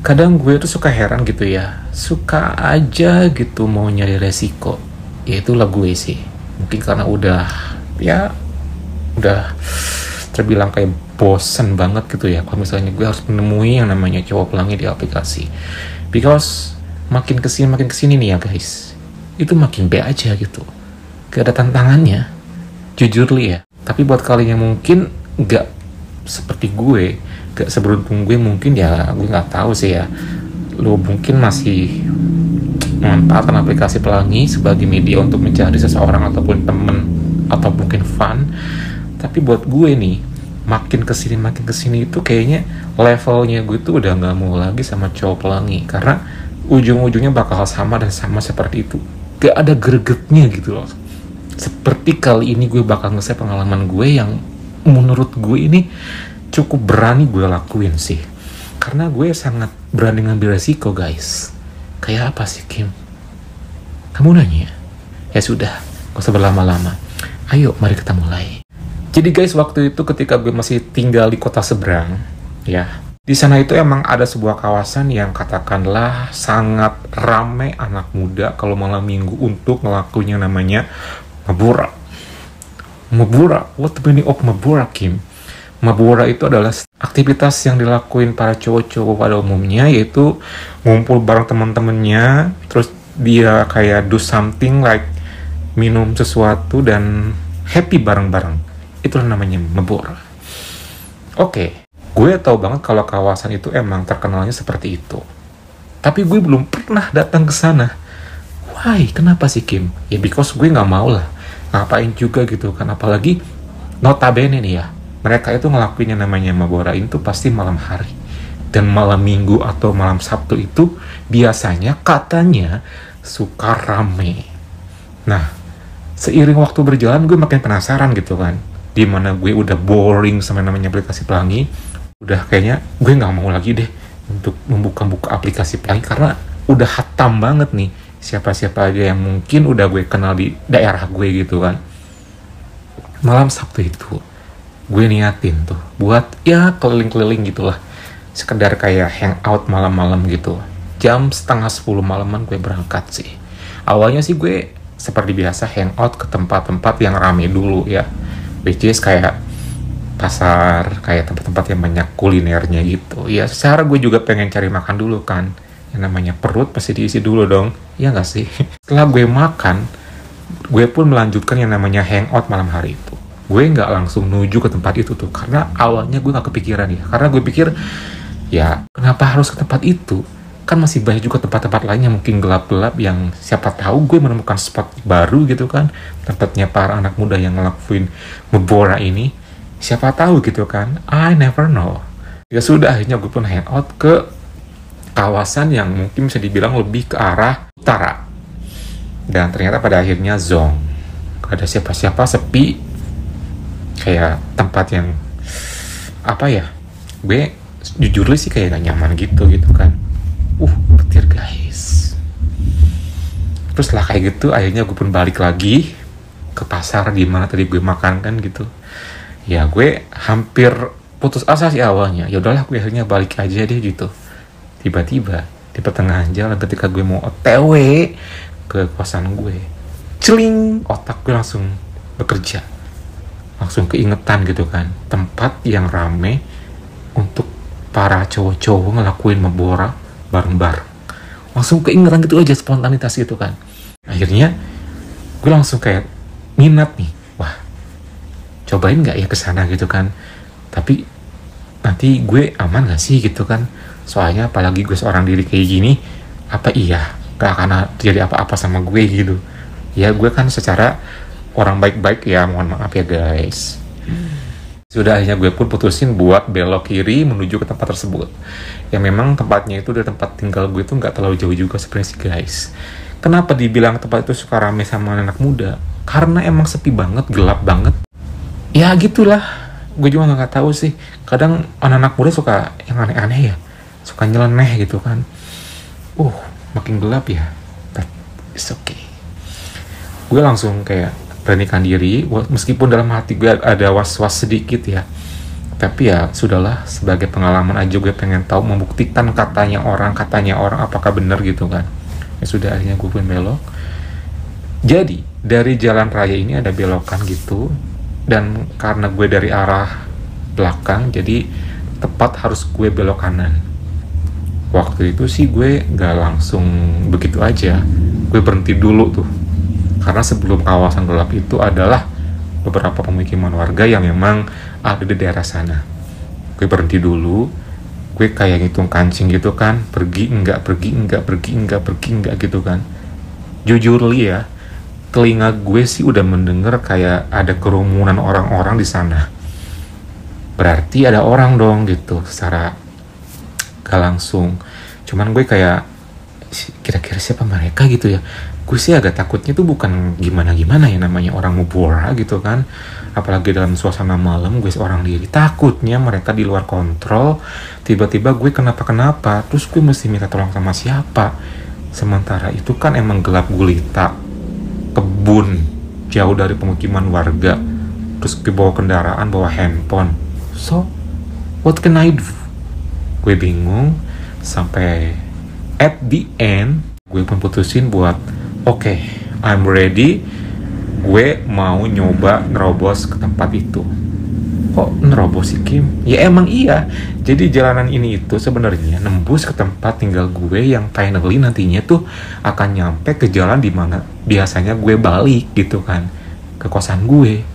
Kadang gue tuh suka heran gitu ya, suka aja gitu mau nyari resiko. Ya itulah gue sih. Mungkin karena udah terbilang kayak bosen banget gitu ya kalau misalnya gue harus menemui yang namanya cowok pelangi di aplikasi. Because makin kesini nih ya guys, itu makin be aja gitu, gak ada tantangannya, jujur li ya. Tapi buat kalian yang mungkin gak seperti gue, gak seberuntung gue, mungkin ya gue gak tahu sih ya, lo mungkin masih memanfaatkan aplikasi pelangi sebagai media untuk mencari seseorang ataupun temen atau mungkin fun. Tapi buat gue nih, makin kesini itu kayaknya levelnya gue tuh udah gak mau lagi sama cowok pelangi, karena ujung-ujungnya bakal sama dan sama seperti itu, gak ada gregetnya gitu loh. Seperti kali ini gue bakal nge-share pengalaman gue yang menurut gue ini cukup berani gue lakuin sih, karena gue sangat berani ngambil resiko guys. Kayak apa sih Kim? Kamu nanya? Ya sudah, gak usah berlama-lama, ayo mari kita mulai. Jadi guys, waktu itu ketika gue masih tinggal di kota seberang ya, di sana itu emang ada sebuah kawasan yang katakanlah sangat ramai anak muda kalau malam minggu untuk ngelakuin yang namanya mabura. Mabura, what the meaning of mabura, Kim? Mabura itu adalah aktivitas yang dilakuin para cowok-cowok pada umumnya, yaitu ngumpul bareng teman-temannya, terus dia kayak do something like minum sesuatu dan happy bareng-bareng. Itulah namanya mabura. Oke, gue tahu banget kalau kawasan itu emang terkenalnya seperti itu. Tapi gue belum pernah datang ke sana. Why? Kenapa sih Kim? Ya because gue nggak mau lah. Ngapain juga gitu kan, apalagi notabene nih ya, mereka itu ngelakuin yang namanya mabora itu pasti malam hari, dan malam minggu atau malam Sabtu itu biasanya katanya suka rame. Nah, seiring waktu berjalan gue makin penasaran gitu kan, dimana gue udah boring sama namanya aplikasi pelangi, udah kayaknya gue nggak mau lagi deh untuk membuka-buka aplikasi pelangi, karena udah hatam banget nih siapa-siapa aja yang mungkin udah gue kenal di daerah gue gitu kan. Malam Sabtu itu gue niatin tuh buat ya keliling-keliling gitulah, sekedar kayak hangout malam-malam gitu. Jam 9:30 malaman gue berangkat sih. Awalnya sih gue seperti biasa hangout ke tempat-tempat yang rame dulu ya, which is kayak pasar, kayak tempat-tempat yang banyak kulinernya gitu ya. Secara gue juga pengen cari makan dulu kan, yang namanya perut pasti diisi dulu dong, ya nggak sih? Setelah gue makan, gue pun melanjutkan yang namanya hangout malam hari itu. Gue nggak langsung nuju ke tempat itu tuh, karena awalnya gue nggak kepikiran ya, karena gue pikir ya kenapa harus ke tempat itu, kan masih banyak juga tempat-tempat lain yang mungkin gelap-gelap, yang siapa tahu gue menemukan spot baru gitu kan, tempatnya para anak muda yang ngelakuin mabora ini, siapa tahu gitu kan, I never know. Ya sudah, akhirnya gue pun hangout ke kawasan yang mungkin bisa dibilang lebih ke arah utara, dan ternyata pada akhirnya zonk, gak ada siapa-siapa, sepi, kayak tempat yang apa ya, gue jujur sih kayak gak nyaman gitu kan. Petir guys. Terus lah kayak gitu, akhirnya gue pun balik lagi ke pasar di mana tadi gue makan kan gitu. Ya gue hampir putus asa sih awalnya, ya udahlah gue akhirnya balik aja deh gitu. Tiba-tiba di pertengahan jalan ketika gue mau OTW ke kosan gue, celing, otak gue langsung bekerja, langsung keingetan gitu kan, tempat yang rame untuk para cowok-cowok ngelakuin mabora bareng-bareng. Langsung keingetan gitu aja, spontanitas gitu kan. Akhirnya gue langsung kayak minat nih, wah cobain nggak ya kesana gitu kan, tapi nanti gue aman gak sih gitu kan, soalnya apalagi gue seorang diri kayak gini, apa iya gak akan terjadi apa-apa sama gue gitu ya. Gue kan secara orang baik-baik ya, mohon maaf ya guys. Sudah, akhirnya gue pun putusin buat belok kiri menuju ke tempat tersebut, yang memang tempatnya itu dari tempat tinggal gue tuh gak terlalu jauh juga sebenarnya sih guys. Kenapa dibilang tempat itu suka rame sama anak muda? Karena emang sepi banget, gelap banget ya gitulah. Gue juga nggak tahu sih, kadang anak-anak muda suka yang aneh-aneh ya, suka nyeleneh gitu kan. Makin gelap ya, but it's okay. Gue langsung kayak beranikan diri, meskipun dalam hati gue ada was-was sedikit ya. Tapi ya sudahlah, sebagai pengalaman aja gue pengen tahu, membuktikan katanya orang apakah benar gitu kan. Ya sudah, akhirnya gue pun belok. Jadi dari jalan raya ini ada belokan gitu, dan karena gue dari arah belakang, jadi tepat harus gue belok kanan. Waktu itu sih gue gak langsung begitu aja, gue berhenti dulu tuh, karena sebelum kawasan gelap itu adalah beberapa pemukiman warga yang memang ada di daerah sana. Gue berhenti dulu, gue kayak ngitung kancing gitu kan, pergi enggak gitu kan. Jujur li ya, telinga gue sih udah mendengar kayak ada kerumunan orang-orang di sana. Berarti ada orang dong gitu, secara gak langsung. Cuman gue kayak, kira-kira siapa mereka gitu ya. Gue sih agak takutnya tuh bukan gimana-gimana ya, namanya orang Mubora gitu kan, apalagi dalam suasana malam, gue seorang diri. Takutnya mereka di luar kontrol, tiba-tiba gue kenapa-kenapa, terus gue mesti minta tolong sama siapa. Sementara itu kan emang gelap gulita, kebun, jauh dari pemukiman warga, terus gue bawa kendaraan, bawa handphone. So, what can I do? Gue bingung, sampai at the end, gue pun putusin buat Oke, I'm ready. Gue mau nyoba nerobos ke tempat itu. Kok nerobos sih, Kim? Ya emang iya. Jadi jalanan ini itu sebenarnya nembus ke tempat tinggal gue yang finally nantinya tuh akan nyampe ke jalan di mana biasanya gue balik gitu kan, ke kosan gue.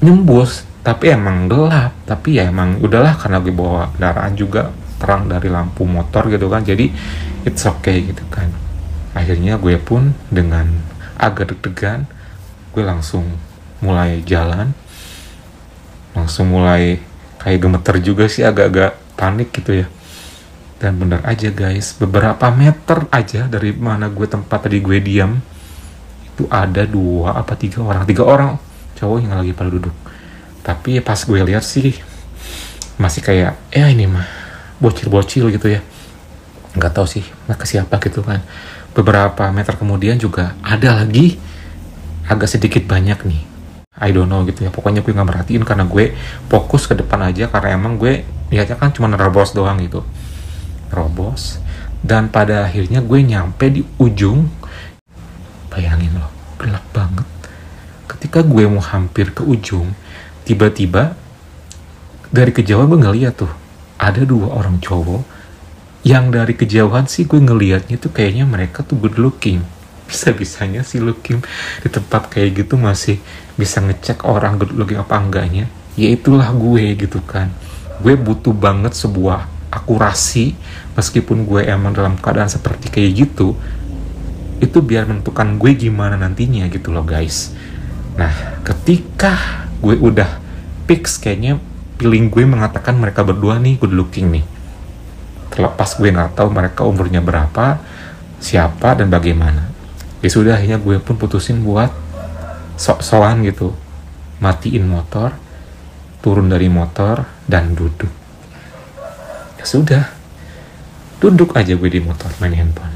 Nembus, tapi emang gelap. Tapi ya emang udahlah, karena gue bawa kendaraan juga, terang dari lampu motor gitu kan. Jadi it's okay gitu kan. Akhirnya gue pun dengan agak deg-degan, gue langsung mulai jalan, langsung mulai kayak gemeter juga sih, agak-agak panik gitu ya. Dan bener aja guys, beberapa meter aja dari mana gue tempat tadi gue diam, itu ada 3 orang cowok yang lagi pada duduk. Tapi pas gue lihat sih masih kayak ini mah bocil-bocil gitu ya, nggak tahu sih mereka siapa gitu kan. Beberapa meter kemudian juga ada lagi, agak sedikit banyak nih, I don't know gitu ya. Pokoknya gue nggak merhatiin karena gue fokus ke depan aja, karena emang gue lihatnya kan cuma nerobos doang gitu, nerobos. Dan pada akhirnya gue nyampe di ujung. Bayangin loh, gelap banget. Ketika gue mau hampir ke ujung, tiba-tiba dari kejauhan gue ngeliat tuh ada 2 orang cowok yang dari kejauhan sih gue ngelihatnya tuh kayaknya mereka tuh good looking. Bisa-bisanya sih looking di tempat kayak gitu masih bisa ngecek orang good looking apa enggaknya. Ya itulah gue gitu kan. Gue butuh banget sebuah akurasi, meskipun gue emang dalam keadaan seperti kayak gitu, itu biar menentukan gue gimana nantinya gitu loh guys. Nah ketika gue udah fix, kayaknya feeling gue mengatakan mereka berdua nih good looking nih. Terlepas gue nggak tahu mereka umurnya berapa, siapa dan bagaimana. Ya sudah, akhirnya gue pun putusin buat sok-sokan gitu, matiin motor, turun dari motor dan duduk. Ya sudah, duduk aja gue di motor main handphone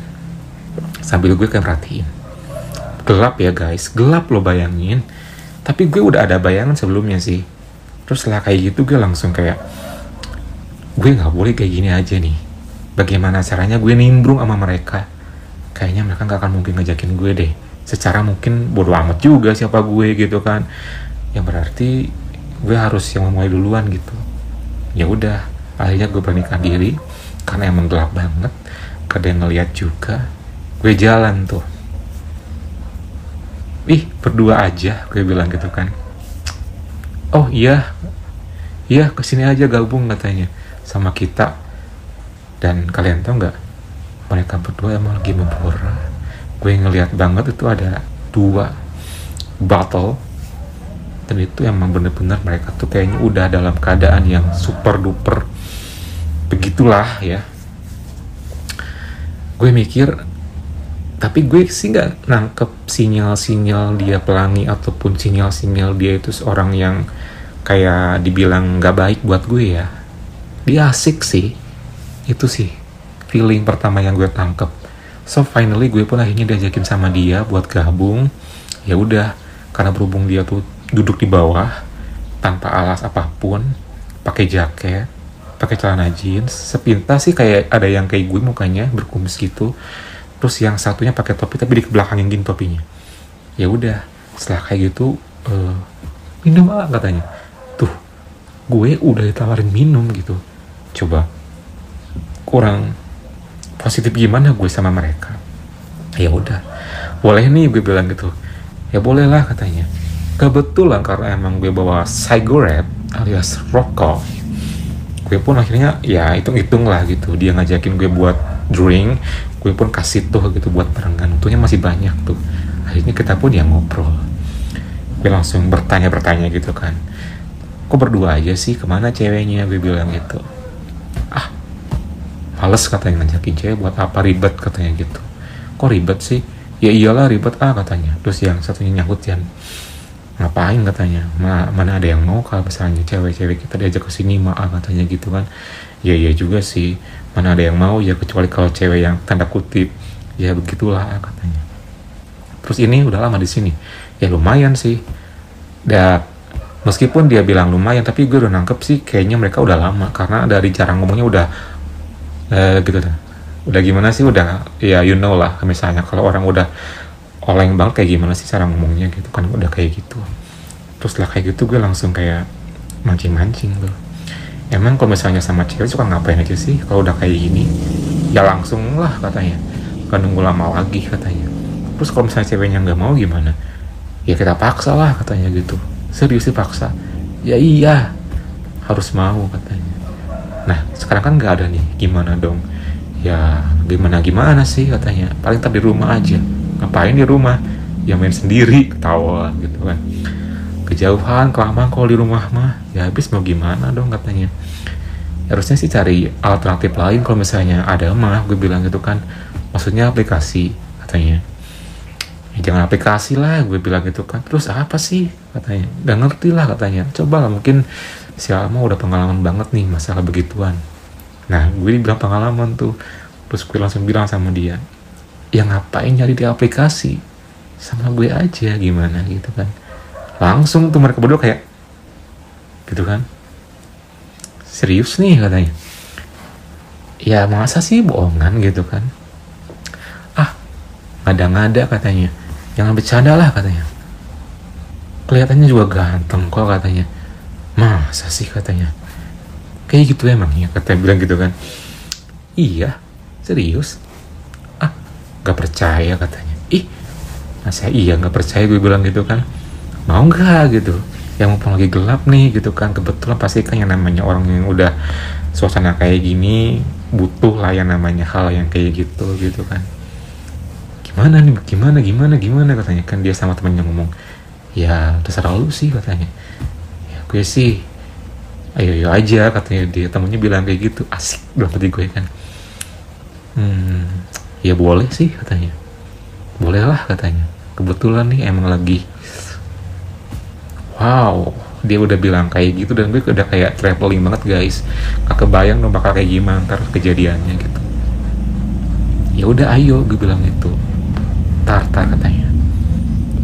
sambil gue kayak perhatiin. Gelap ya guys, gelap lo, bayangin. Tapi gue udah ada bayangan sebelumnya sih. Terus setelah kayak gitu gue langsung kayak, gue nggak boleh kayak gini aja nih. Bagaimana caranya gue nimbrung sama mereka? Kayaknya mereka nggak akan mungkin ngajakin gue deh. Secara mungkin bodo amat juga siapa gue gitu kan. Yang berarti gue harus yang memulai duluan gitu. Ya udah, akhirnya gue beranikan diri karena emang gelap banget, gak ada yang ngeliat juga. Gue jalan tuh. Berdua aja, gue bilang gitu kan. Oh iya, kesini aja gabung katanya sama kita. Dan kalian tahu nggak, mereka berdua emang lagi membora. Gue ngeliat banget itu ada 2 bottle, dan itu emang bener-bener mereka tuh kayaknya udah dalam keadaan yang super duper begitulah ya. Gue mikir, tapi gue sih nggak nangkep sinyal-sinyal dia pelangi ataupun sinyal-sinyal dia itu seorang yang kayak dibilang nggak baik buat gue ya. Dia asik sih, itu sih feeling pertama yang gue tangkep. So finally gue pun akhirnya diajakin sama dia buat gabung. Ya udah, karena berhubung dia tuh duduk di bawah tanpa alas apapun, pakai jaket, pakai celana jeans, sepintas sih kayak ada yang kayak gue mukanya berkumis gitu, terus yang satunya pakai topi tapi di belakangin gini topinya. Ya udah, setelah kayak gitu minum lah katanya. Tuh, gue udah ditawarin minum gitu, coba kurang positif gimana gue sama mereka. Ya udah, boleh nih gue bilang gitu. Ya boleh lah katanya. Kebetulan karena emang gue bawa cigarette alias rokok, gue pun akhirnya ya hitung-hitung lah gitu. Dia ngajakin gue buat drink, gue pun kasih tuh gitu buat barengan. Untungnya masih banyak tuh. Akhirnya kita pun ya ngobrol. Gue langsung bertanya gitu kan, kok berdua aja sih, kemana ceweknya, gue bilang gitu. Ah, males katanya ngajakin cewek, buat apa ribet katanya gitu. Kok ribet sih? Ya iyalah ribet katanya. Terus yang satunya nyangkut yang ngapain katanya, mana ada yang mau kalau misalnya cewek-cewek kita diajak ke sini katanya gitu kan. Ya iya juga sih, mana ada yang mau ya, kecuali kalau cewek yang tanda kutip ya begitulah katanya. Terus ini udah lama di sini, ya lumayan sih. Meskipun dia bilang lumayan, tapi gue udah nangkep sih kayaknya mereka udah lama, karena dari cara ngomongnya udah gitu dah. Udah gimana sih, udah ya you know lah, misalnya kalau orang udah oleng banget kayak gimana sih cara ngomongnya gitu kan, udah kayak gitu. Terus lah kayak gitu gue langsung kayak mancing-mancing tuh. Emang kalau misalnya sama cewek suka ngapain aja sih kalau udah kayak gini? Ya langsung lah katanya, gak nunggu lama lagi katanya. Terus kalau misalnya ceweknya nggak mau gimana? Ya kita paksa lah katanya gitu. Serius sih paksa? Ya iya, harus mau katanya. Nah sekarang kan nggak ada nih, gimana dong? Ya gimana sih katanya, paling ntar di rumah aja. Ngapain di rumah? Ya main sendiri, ketawa gitu kan. Kejauhan, kelamaan kalau di rumah mah, ya habis mau gimana dong katanya. Harusnya sih cari alternatif lain kalau misalnya ada mah, gue bilang gitu kan. Maksudnya aplikasi katanya. Ya jangan aplikasi lah, gue bilang gitu kan. Terus apa sih katanya, gak ngerti lah katanya. Coba lah, mungkin si Alma udah pengalaman banget nih masalah begituan. Nah gue dibilang pengalaman tuh. Terus gue langsung bilang sama dia, ya ngapain nyari di aplikasi, sama gue aja gimana gitu kan. Langsung tuh mereka berdua kayak gitu kan, serius nih katanya. Ya masa sih bohongan gitu kan. Ngada-ngada katanya, jangan bercanda lah katanya, kelihatannya juga ganteng kok katanya. Masa sih katanya, kayak gitu emangnya, katanya bilang gitu kan. Iya serius, gak percaya katanya. Ih masa iya gak percaya, gue bilang gitu kan. Mau gak gitu, yang mumpung lagi gelap nih gitu kan. Kebetulan pasti kan yang namanya orang yang udah suasana kayak gini butuh lah yang namanya hal yang kayak gitu kan. Gimana nih, gimana katanya kan. Dia sama temennya ngomong, ya terserah lu sih katanya. Ya gue sih ayo aja katanya. Dia temennya bilang kayak gitu, asik dalam hati gue kan. Ya boleh sih katanya, boleh lah katanya. Kebetulan nih emang lagi, wow, dia udah bilang kayak gitu. Dan gue udah kayak traveling banget guys, gak kebayang dong bakal kayak gimana ntar kejadiannya gitu. Ya udah ayo, gue bilang itu tartar katanya.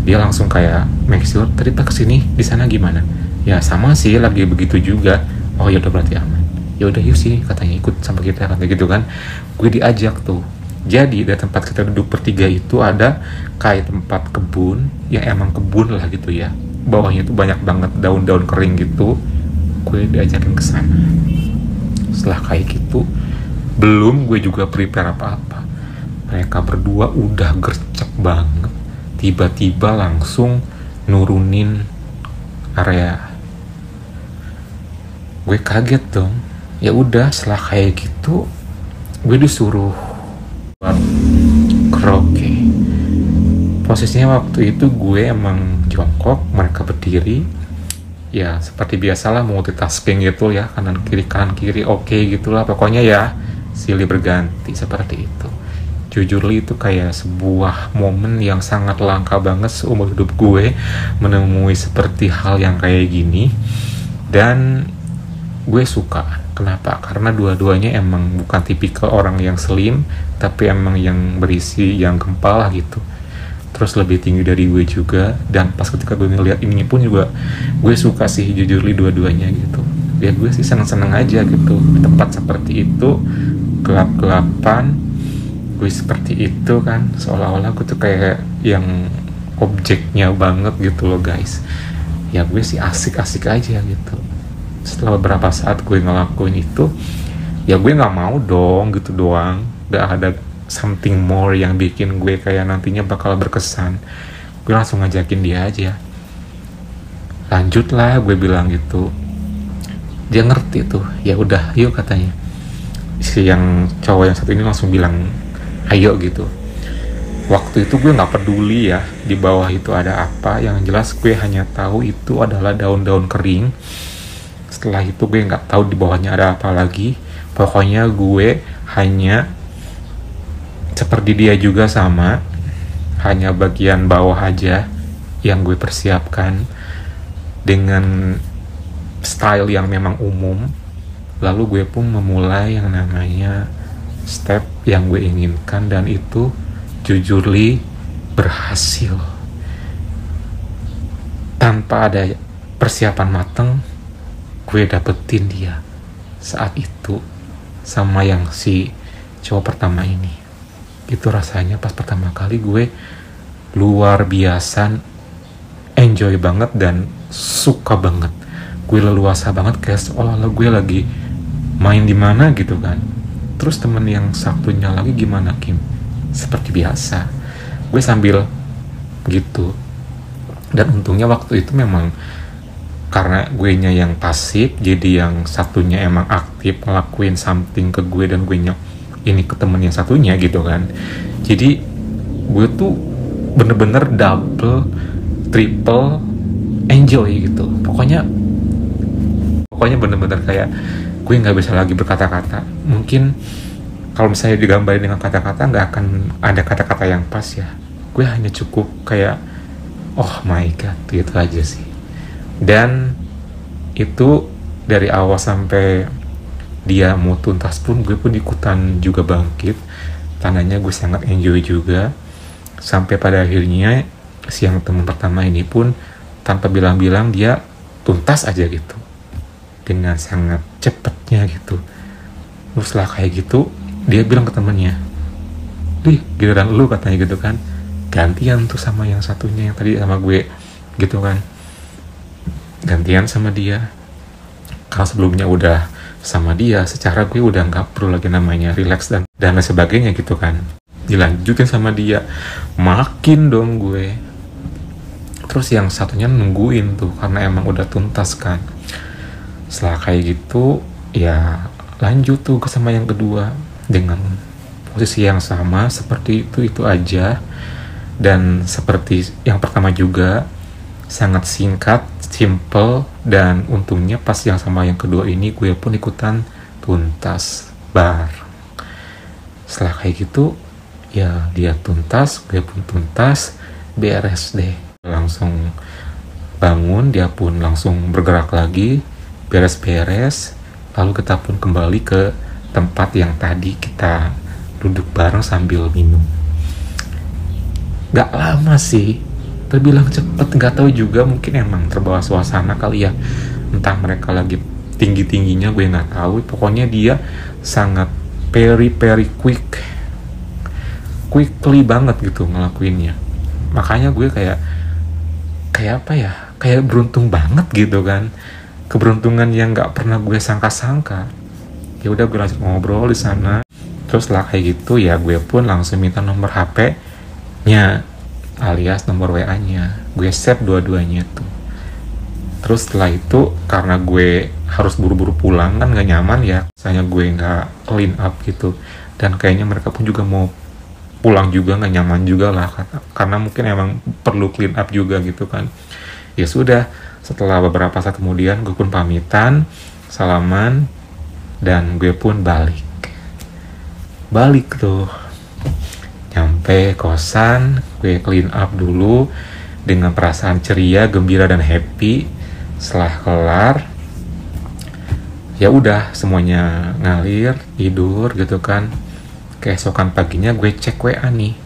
Dia langsung kayak make sure, tadi tak kesini di sana gimana? Ya sama sih, lagi begitu juga. Oh ya udah berarti aman. Ya udah yuk sih katanya, ikut sama kita kayak gitu kan. Gue diajak tuh. Jadi di tempat kita duduk bertiga itu ada kayak tempat kebun, yang emang kebun lah gitu ya. Bawahnya tuh banyak banget daun-daun kering gitu. Gue diajakin ke sana. Setelah kayak gitu, belum gue juga prepare apa-apa, mereka berdua udah gercep banget. Tiba-tiba langsung nurunin area. Gue kaget dong. Ya udah, setelah kayak gitu gue disuruh buat karaoke. Posisinya waktu itu gue emang jongkok, mereka berdiri. Ya seperti biasalah multitasking gitu ya, kanan kiri oke gitulah pokoknya ya, silih berganti seperti itu. Jujur itu kayak sebuah momen yang sangat langka banget seumur hidup gue, menemui seperti hal yang kayak gini. Dan gue suka. Kenapa? Karena dua-duanya emang bukan tipikal orang yang slim, tapi emang yang berisi, yang gempal lah gitu. Terus lebih tinggi dari gue juga. Dan pas ketika gue ngeliat ini pun juga gue suka sih jujur dua-duanya gitu. Ya gue sih seneng-seneng aja gitu di tempat seperti itu, gelap-gelapan, gue seperti itu kan, seolah-olah gue tuh kayak yang objeknya banget gitu loh guys. Ya gue sih asik-asik aja gitu. Setelah beberapa saat gue ngelakuin itu, ya gue nggak mau dong gitu doang, nggak ada something more yang bikin gue kayak nantinya bakal berkesan. Gue langsung ngajakin dia aja, lanjutlah, gue bilang gitu. Dia ngerti tuh, ya udah yuk katanya. Si yang cowok yang satu ini langsung bilang ayo gitu. Waktu itu gue nggak peduli ya di bawah itu ada apa, yang jelas gue hanya tahu itu adalah daun-daun kering. Setelah itu gue nggak tahu di bawahnya ada apa lagi. Pokoknya gue hanya seperti dia juga sama, hanya bagian bawah aja yang gue persiapkan dengan style yang memang umum. Lalu gue pun memulai yang namanya step yang gue inginkan, dan itu jujurly berhasil. Tanpa ada persiapan mateng, gue dapetin dia saat itu sama yang si cowok pertama ini. Itu rasanya pas pertama kali gue luar biasa enjoy banget dan suka banget. Gue leluasa banget, kayak seolah-olah gue lagi main di mana gitu kan. Terus temen yang satunya lagi gimana Kim? Seperti biasa, gue sambil gitu. Dan untungnya waktu itu memang karena gue nya yang pasif, jadi yang satunya emang aktif ngelakuin something ke gue, dan gue nya ini ke temen yang satunya gitu kan. Jadi gue tuh bener-bener double, triple enjoy gitu. Pokoknya bener-bener kayak gue nggak bisa lagi berkata-kata. Mungkin kalau misalnya digambarin dengan kata-kata nggak akan ada kata-kata yang pas ya. Gue hanya cukup kayak oh my god gitu aja sih. Dan itu dari awal sampai dia mau tuntas pun gue pun ikutan juga bangkit. Tandanya gue sangat enjoy juga. Sampai pada akhirnya si yang teman pertama ini pun tanpa bilang-bilang dia tuntas aja gitu, dengan sangat cepatnya gitu. Terus lah kayak gitu dia bilang ke temennya, "Dih, giliran lu," katanya gitu kan. Gantian tuh sama yang satunya yang tadi sama gue gitu kan. Gantian sama dia. Karena sebelumnya udah sama dia, secara gue udah gak perlu lagi namanya relax dan lain sebagainya gitu kan. Dilanjutin sama dia, makin dong gue. Terus yang satunya nungguin tuh karena emang udah tuntas kan. Setelah kayak gitu ya lanjut tuh ke sama yang kedua dengan posisi yang sama seperti itu aja. Dan seperti yang pertama juga, sangat singkat, simple, dan untungnya pas yang sama yang kedua ini gue pun ikutan tuntas bareng. Setelah kayak gitu ya dia tuntas, gue pun tuntas, beres deh. Langsung bangun, dia pun langsung bergerak lagi, beres-beres. Lalu kita pun kembali ke tempat yang tadi kita duduk bareng sambil minum. Gak lama sih, terbilang cepet, gak tahu juga, mungkin emang terbawa suasana kali ya. Entah mereka lagi tinggi-tingginya, gue gak tahu. Pokoknya dia sangat very quickly banget gitu ngelakuinnya. Makanya gue kayak apa ya, kayak beruntung banget gitu kan. Keberuntungan yang gak pernah gue sangka-sangka. Ya udah gue langsung ngobrol di sana. Terus lah kayak gitu ya gue pun langsung minta nomor HP-nya alias nomor WA-nya. Gue save dua-duanya tuh. Terus setelah itu karena gue harus buru-buru pulang kan gak nyaman ya. Misalnya gue gak clean up gitu. Dan kayaknya mereka pun juga mau pulang juga, gak nyaman juga lah. Karena mungkin emang perlu clean up juga gitu kan. Ya sudah, setelah beberapa saat kemudian gue pun pamitan, salaman, dan gue pun balik tuh. Nyampe kosan, gue clean up dulu dengan perasaan ceria, gembira, dan happy. Setelah kelar, ya udah semuanya ngalir, tidur gitu kan. Keesokan paginya gue cek WA nih,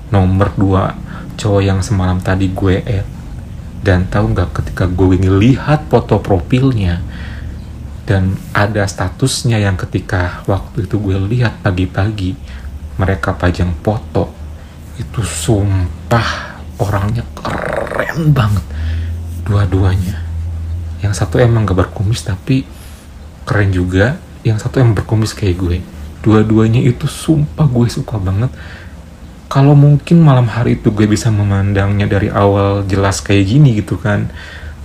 nomor 2 cowok yang semalam tadi gue add. Dan tahu nggak, ketika gue ngelihat foto profilnya, Dan ada statusnya yang ketika waktu itu gue lihat pagi-pagi mereka pajang foto, itu sumpah orangnya keren banget dua-duanya. Yang satu emang gak berkumis tapi keren juga, yang satu emang berkumis kayak gue. Dua-duanya itu sumpah gue suka banget. Kalau mungkin malam hari itu gue bisa memandangnya dari awal jelas kayak gini gitu kan,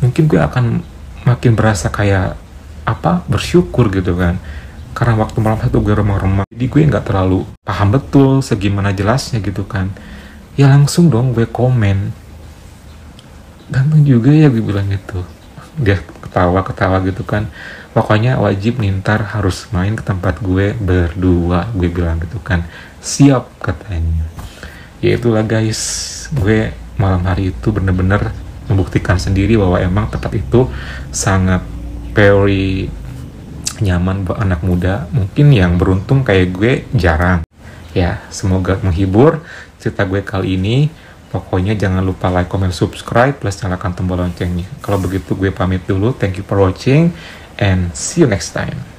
mungkin gue akan makin berasa kayak bersyukur gitu kan. Karena waktu malam itu gue remang-remang, jadi gue nggak terlalu paham betul segimana jelasnya gitu kan. Ya langsung dong gue komen, ganteng juga ya, gue bilang gitu. Dia ketawa-ketawa gitu kan, pokoknya wajib nih ntar harus main ke tempat gue berdua, gue bilang gitu kan. Siap katanya. Ya itulah guys, gue malam hari itu bener-bener membuktikan sendiri bahwa emang tempat itu sangat very nyaman buat anak muda. Mungkin yang beruntung kayak gue jarang. Ya, semoga menghibur cerita gue kali ini. Pokoknya jangan lupa like, comment, subscribe, plus nyalakan tombol loncengnya. Kalau begitu gue pamit dulu. Thank you for watching and see you next time.